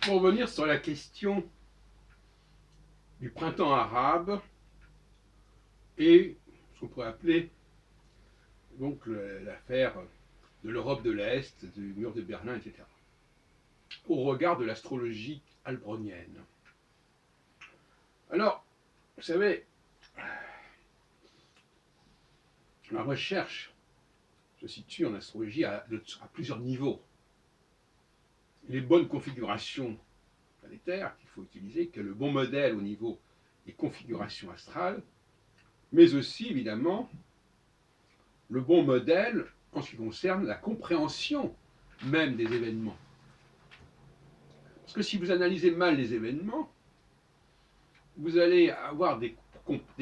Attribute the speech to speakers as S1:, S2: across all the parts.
S1: pour revenir sur la question du printemps arabe et ce qu'on pourrait appeler donc l'affaire de l'Europe de l'Est, du mur de Berlin, etc. Au regard de l'astrologie albronienne. Alors, vous savez, la recherche se situe en astrologie à plusieurs niveaux. Les bonnes configurations planétaires qu'il faut utiliser, que le bon modèle au niveau des configurations astrales, mais aussi évidemment le bon modèle en ce qui concerne la compréhension même des événements. Parce que si vous analysez mal les événements, vous allez avoir des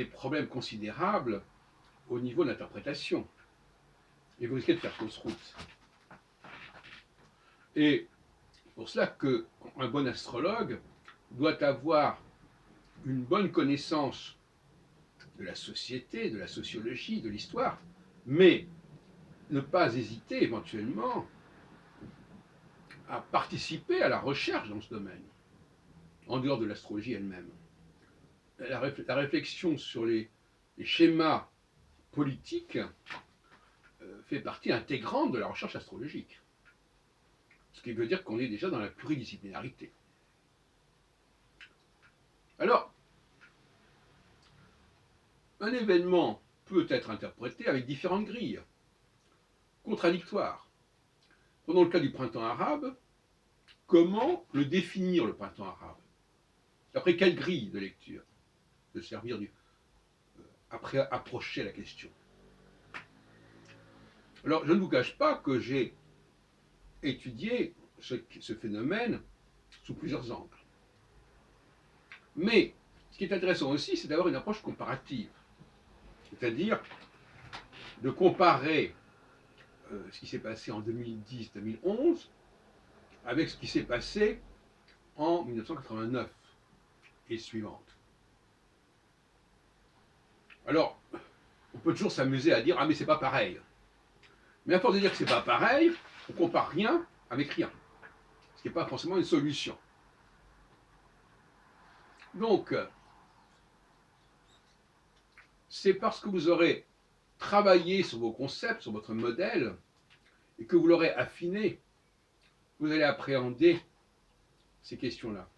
S1: problèmes considérables au niveau de l'interprétation. Et vous risquez de faire fausse route. Et c'est pour cela qu'un bon astrologue doit avoir une bonne connaissance de la société, de la sociologie, de l'histoire, mais ne pas hésiter éventuellement à participer à la recherche dans ce domaine, en dehors de l'astrologie elle-même. La réflexion sur les schémas politiques fait partie intégrante de la recherche astrologique. Ce qui veut dire qu'on est déjà dans la pluridisciplinarité. Alors, un événement peut être interprété avec différentes grilles, contradictoires. Prenons le cas du printemps arabe. Comment le définir, le printemps arabe? D'après quelle grille de lecture? De servir après approcher la question. Alors, je ne vous cache pas que j'ai étudié ce phénomène sous plusieurs angles. Mais ce qui est intéressant aussi, c'est d'avoir une approche comparative. C'est-à-dire de comparer ce qui s'est passé en 2010-2011 avec ce qui s'est passé en 1989 et suivante. Alors, on peut toujours s'amuser à dire « Ah, mais c'est pas pareil ». Mais à force de dire que c'est pas pareil, on compare rien avec rien. Ce qui n'est pas forcément une solution. Donc, c'est parce que vous aurez travaillé sur vos concepts, sur votre modèle, et que vous l'aurez affiné, vous allez appréhender ces questions-là.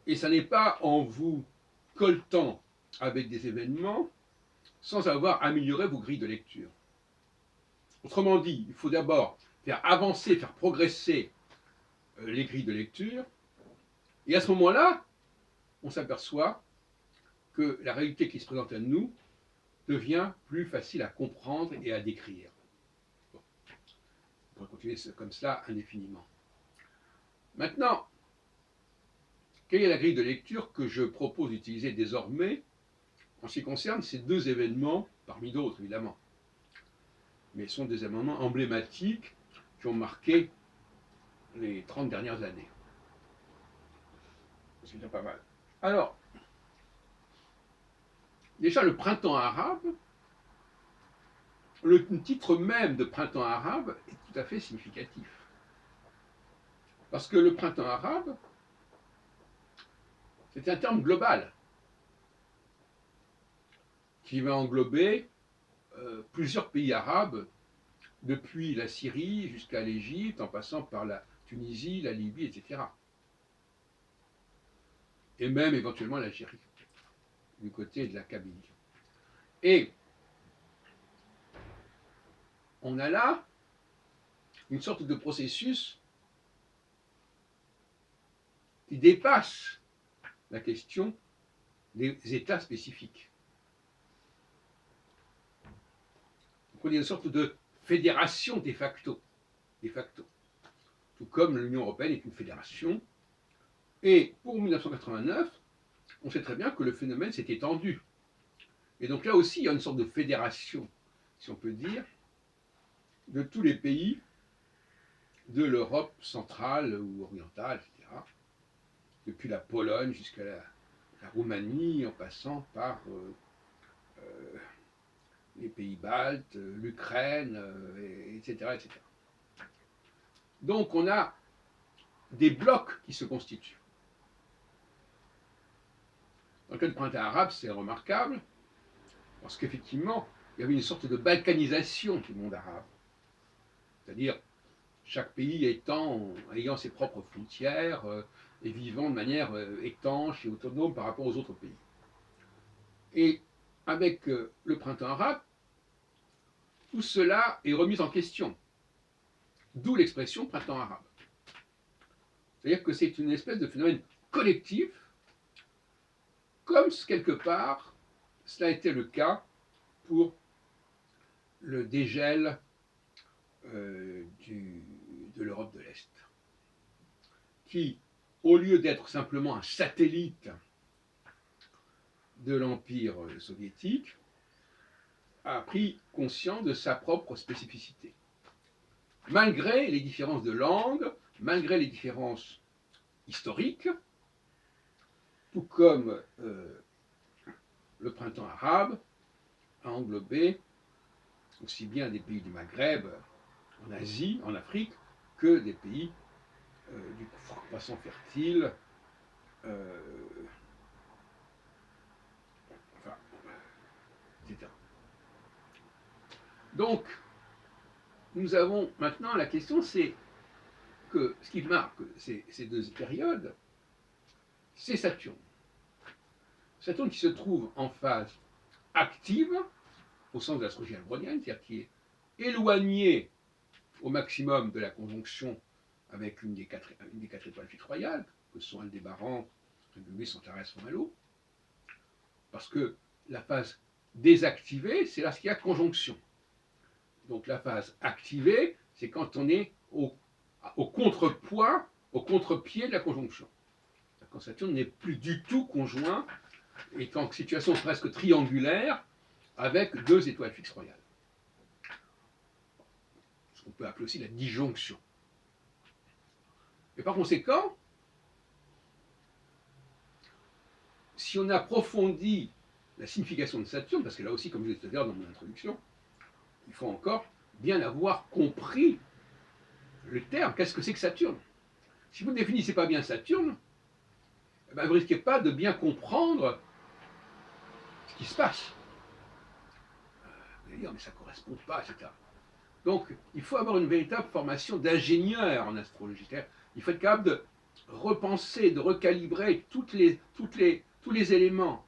S1: Et ça n'est pas en vous colletant avec des événements sans avoir amélioré vos grilles de lecture. Autrement dit, il faut d'abord faire avancer, faire progresser les grilles de lecture, et à ce moment-là, on s'aperçoit que la réalité qui se présente à nous devient plus facile à comprendre et à décrire. Bon. On pourrait continuer comme cela indéfiniment. Maintenant, quelle est la grille de lecture que je propose d'utiliser désormais en ce qui concerne ces deux événements, parmi d'autres évidemment, mais ce sont des événements emblématiques qui ont marqué les 30 dernières années. C'est déjà pas mal. Alors, déjà le printemps arabe, le titre même de printemps arabe est tout à fait significatif. Parce que le printemps arabe, c'est un terme global qui va englober plusieurs pays arabes, depuis la Syrie jusqu'à l'Égypte, en passant par la Tunisie, la Libye, etc. Et même éventuellement l'Algérie, du côté de la Kabylie. Et on a là une sorte de processus qui dépasse la question des États spécifiques. Donc on est une sorte de fédération de facto, tout comme l'Union européenne est une fédération. Et pour 1989, on sait très bien que le phénomène s'est étendu. Et donc là aussi, il y a une sorte de fédération, si on peut dire, de tous les pays de l'Europe centrale ou orientale, etc. Depuis la Pologne jusqu'à la Roumanie, en passant par les pays baltes, l'Ukraine, etc., etc. Donc on a des blocs qui se constituent. Dans le cas du printemps arabe, c'est remarquable, parce qu'effectivement, il y avait une sorte de balkanisation du monde arabe. C'est-à-dire, chaque pays ayant ses propres frontières et vivant de manière étanche et autonome par rapport aux autres pays. Et avec le printemps arabe, tout cela est remis en question. D'où l'expression printemps arabe. C'est-à-dire que c'est une espèce de phénomène collectif, comme quelque part, cela a été le cas pour le dégel de l'Europe de l'Est, qui, au lieu d'être simplement un satellite de l'Empire soviétique, a pris conscience de sa propre spécificité. Malgré les différences de langue, malgré les différences historiques, tout comme le printemps arabe a englobé aussi bien des pays du Maghreb, en Asie, en Afrique, que des pays du croissant fertile, enfin, etc. Donc, nous avons maintenant la question, c'est que ce qui marque ces deux périodes, c'est Saturne. Saturne qui se trouve en phase active, au sens de l'astrologie albronienne, c'est-à-dire qui est éloigné au maximum de la conjonction avec une des quatre étoiles fixes royales, que sont Aldébaran, Régulus, Centaurus, Fomalhaut, parce que la phase désactivée, c'est lorsqu'il y a conjonction. Donc la phase activée, c'est quand on est au contrepoids, au contre-pied de la conjonction. Quand Saturne n'est plus du tout conjoint, et en situation presque triangulaire, avec deux étoiles fixes royales. Ce qu'on peut appeler aussi la disjonction. Et par conséquent, si on approfondit la signification de Saturne, parce que là aussi, comme je l'ai dit tout à l'heure dans mon introduction, il faut encore bien avoir compris le terme. Qu'est-ce que c'est que Saturne? Si vous ne définissez pas bien Saturne, eh ben, vous ne risquez pas de bien comprendre ce qui se passe. Vous allez dire, mais ça ne correspond pas, etc. Donc, il faut avoir une véritable formation d'ingénieur en astrologie. Il faut être capable de repenser, de recalibrer tous les éléments.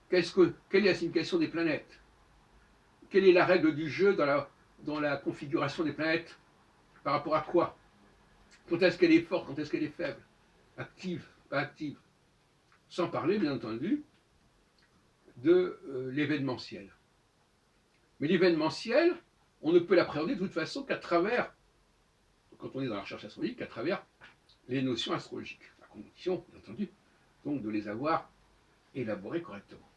S1: Quelle est la signification des planètes? Quelle est la règle du jeu dans la configuration des planètes? Par rapport à quoi? Quand est-ce qu'elle est forte? Quand est-ce qu'elle est faible? Active? Pas active? Sans parler, bien entendu, de l'événementiel. Mais l'événementiel, on ne peut l'appréhender de toute façon qu'à travers, quand on est dans la recherche astrologique, qu'à travers les notions astrologiques, à condition, bien entendu, donc de les avoir élaborées correctement.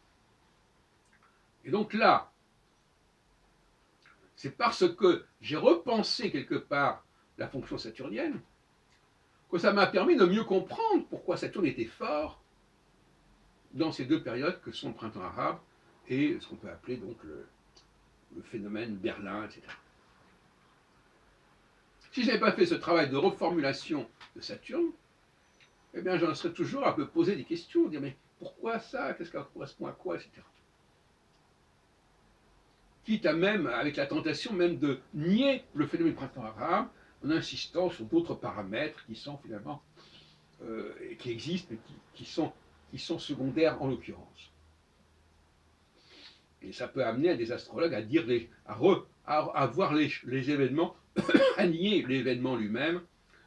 S1: Et donc là, c'est parce que j'ai repensé quelque part la fonction saturnienne que ça m'a permis de mieux comprendre pourquoi Saturne était fort dans ces deux périodes que sont le printemps arabe et ce qu'on peut appeler donc le phénomène Berlin, etc. Si je n'avais pas fait ce travail de reformulation de Saturne, eh bien j'en serais toujours à me poser des questions, dire mais pourquoi ça, qu'est-ce que ça correspond à quoi, etc. Quitte à même, avec la tentation même de nier le phénomène printemps arabe, en insistant sur d'autres paramètres qui sont finalement, qui existent, mais qui sont secondaires en l'occurrence. Et ça peut amener à des astrologues à dire, à voir les événements, à nier l'événement lui-même,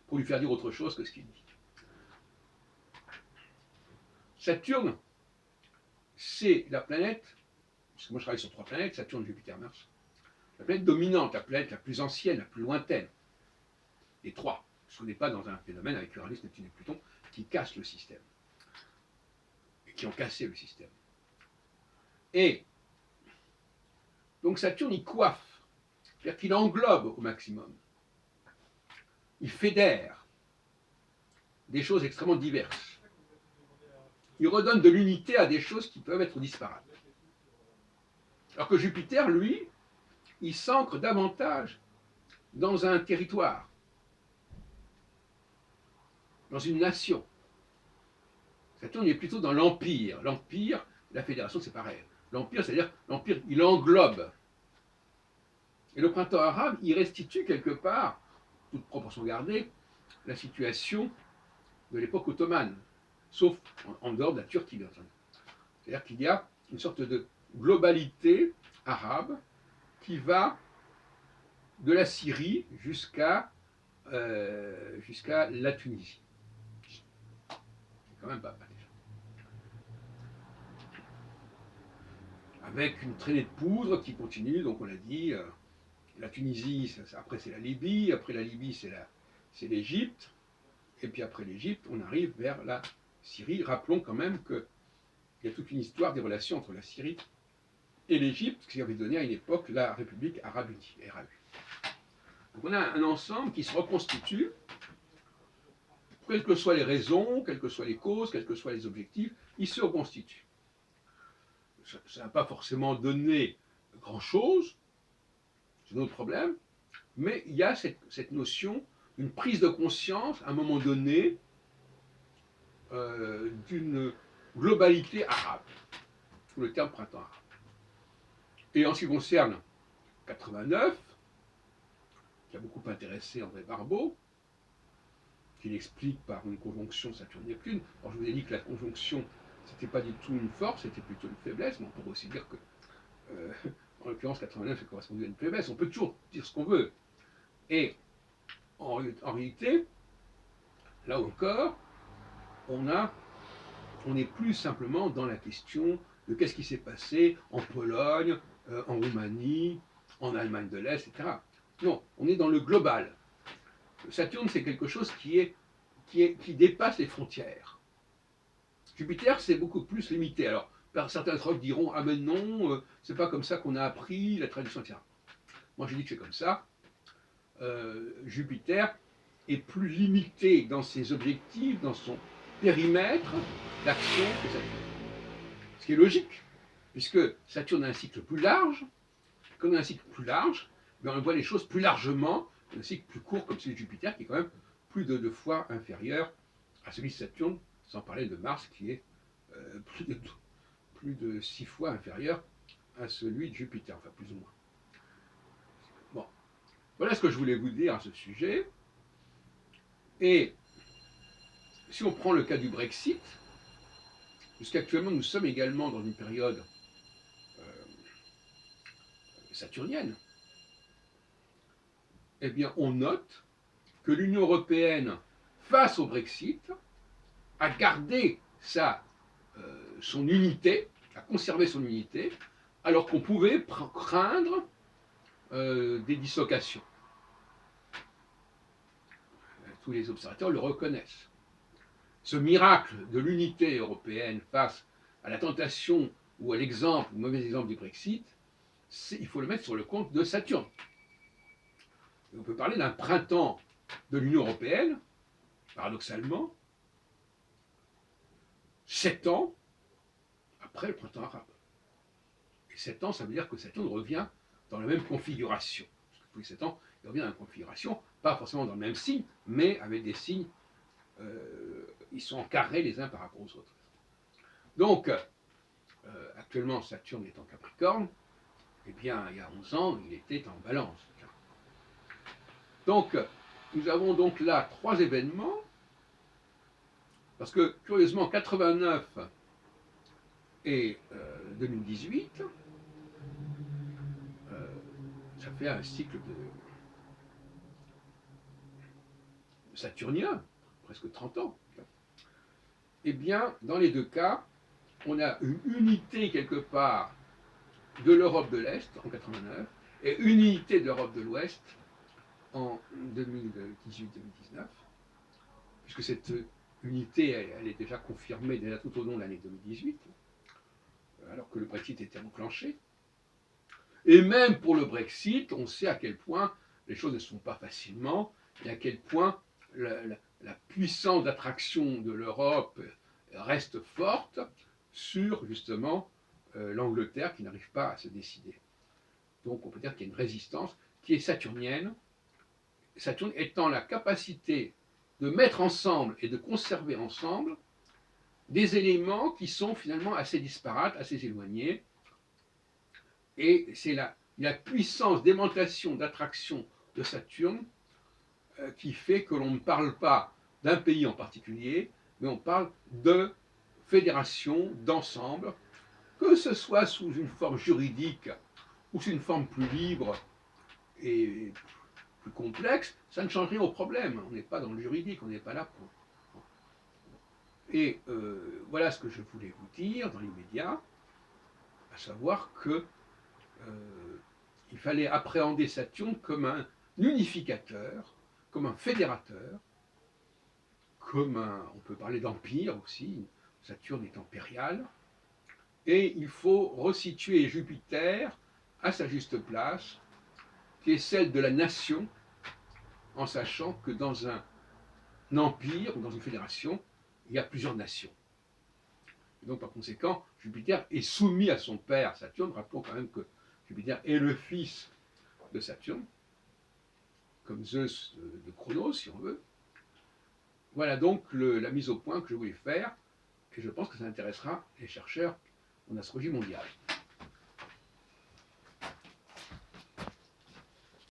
S1: pour lui faire dire autre chose que ce qu'il dit. Saturne, c'est la planète, parce que moi je travaille sur 3 planètes, Saturne, Jupiter, Mars, la planète dominante, la planète la plus ancienne, la plus lointaine, des 3. Parce qu'on n'est pas dans un phénomène avec Uranus, Neptune et Pluton qui cassent le système, et qui ont cassé le système. Et donc Saturne, il coiffe, c'est-à-dire qu'il englobe au maximum. Il fédère des choses extrêmement diverses. Il redonne de l'unité à des choses qui peuvent être disparates. Alors que Jupiter, lui, il s'ancre davantage dans un territoire. dans une nation. Saturne est plutôt dans l'empire. L'empire, la fédération, c'est pareil. L'empire, c'est-à-dire, l'empire, il englobe. Et le printemps arabe, il restitue quelque part, toute proportion gardée, la situation de l'époque ottomane, sauf en dehors de la Turquie, bien entendu. C'est-à-dire qu'il y a une sorte de globalité arabe qui va de la Syrie jusqu'à la Tunisie. C'est quand même pas mal déjà. Avec une traînée de poudre qui continue, donc on l'a dit, la Tunisie, après c'est la Libye, après la Libye c'est l'Égypte, et puis après l'Égypte, on arrive vers la Syrie. Rappelons quand même qu'il y a toute une histoire des relations entre la Syrie et l'Égypte, qui avait donné à une époque la République arabe unie, RAU. Donc on a un ensemble qui se reconstitue, quelles que soient les raisons, quelles que soient les causes, quels que soient les objectifs, il se reconstitue. Ça n'a pas forcément donné grand-chose, c'est un autre problème, mais il y a cette notion d'une prise de conscience, à un moment donné, d'une globalité arabe, sous le terme printemps arabe. Et en ce qui concerne 89, qui a beaucoup intéressé André Barbeau, qui l'explique par une conjonction Saturne-Neptune. Alors je vous ai dit que la conjonction, c'était pas du tout une force, c'était plutôt une faiblesse, mais on pourrait aussi dire que, en l'occurrence, 89, ça correspondait à une faiblesse. On peut toujours dire ce qu'on veut. Et en réalité, là encore, on n'est plus simplement dans la question de qu'est-ce qui s'est passé en Pologne, en Roumanie, en Allemagne de l'Est, etc. Non, on est dans le global. Saturne, c'est quelque chose qui dépasse les frontières. Jupiter, c'est beaucoup plus limité. Alors, certains astrologues diront, ah ben non, c'est pas comme ça qu'on a appris la tradition, etc. Moi, je dis que c'est comme ça. Jupiter est plus limité dans ses objectifs, dans son périmètre d'action que Saturne. Ce qui est logique, puisque Saturne a un cycle plus large. Comme on a un cycle plus large, on voit les choses plus largement, un cycle plus court comme celui de Jupiter, qui est quand même plus de 2 fois inférieur à celui de Saturne, sans parler de Mars, qui est plus de 6 fois inférieur à celui de Jupiter, enfin plus ou moins. Bon, voilà ce que je voulais vous dire à ce sujet. Et si on prend le cas du Brexit, puisqu'actuellement nous sommes également dans une période saturnienne, eh bien on note que l'Union européenne, face au Brexit, a gardé son unité, a conservé son unité, alors qu'on pouvait craindre des dislocations. Tous les observateurs le reconnaissent. Ce miracle de l'unité européenne face à la tentation ou à l'exemple, le mauvais exemple du Brexit, il faut le mettre sur le compte de Saturne. Et on peut parler d'un printemps de l'Union européenne, paradoxalement, 7 ans après le printemps arabe. Et 7 ans, ça veut dire que Saturne revient dans la même configuration. Parce que tous les 7 ans, il revient dans la même configuration, pas forcément dans le même signe, mais avec des signes, ils sont en carré les uns par rapport aux autres. Donc, actuellement, Saturne est en Capricorne, eh bien, il y a 11 ans, il était en Balance. Donc, nous avons donc là 3 événements, parce que, curieusement, 89 et 2018, ça fait un cycle de saturnien, presque 30 ans. Eh bien, dans les deux cas, on a une unité quelque part de l'Europe de l'Est en 89 et une unité de l'Europe de l'Ouest en 2018-2019, puisque cette unité, elle est déjà confirmée déjà tout au long de l'année 2018, alors que le Brexit était enclenché. Et même pour le Brexit, on sait à quel point les choses ne se font pas facilement et à quel point la puissance d'attraction de l'Europe reste forte sur justement l'Angleterre qui n'arrive pas à se décider. Donc on peut dire qu'il y a une résistance qui est saturnienne, Saturne étant la capacité de mettre ensemble et de conserver ensemble des éléments qui sont finalement assez disparates, assez éloignés. Et c'est la puissance d'aimantation, d'attraction de Saturne qui fait que l'on ne parle pas d'un pays en particulier, mais on parle de fédération, d'ensemble, que ce soit sous une forme juridique ou sous une forme plus libre et plus complexe, ça ne change rien au problème. On n'est pas dans le juridique, on n'est pas là pour. Et voilà ce que je voulais vous dire dans l'immédiat, à savoir que il fallait appréhender Saturne comme un unificateur, comme un fédérateur, on peut parler d'empire aussi, Saturne est impérial, et il faut resituer Jupiter à sa juste place, qui est celle de la nation, en sachant que dans un empire ou dans une fédération, il y a plusieurs nations. Et donc par conséquent, Jupiter est soumis à son père Saturne. Rappelons quand même que Jupiter est le fils de Saturne, comme Zeus de Chronos, si on veut. Voilà donc la mise au point que je voulais faire, et je pense que ça intéressera les chercheurs en astrologie mondiale.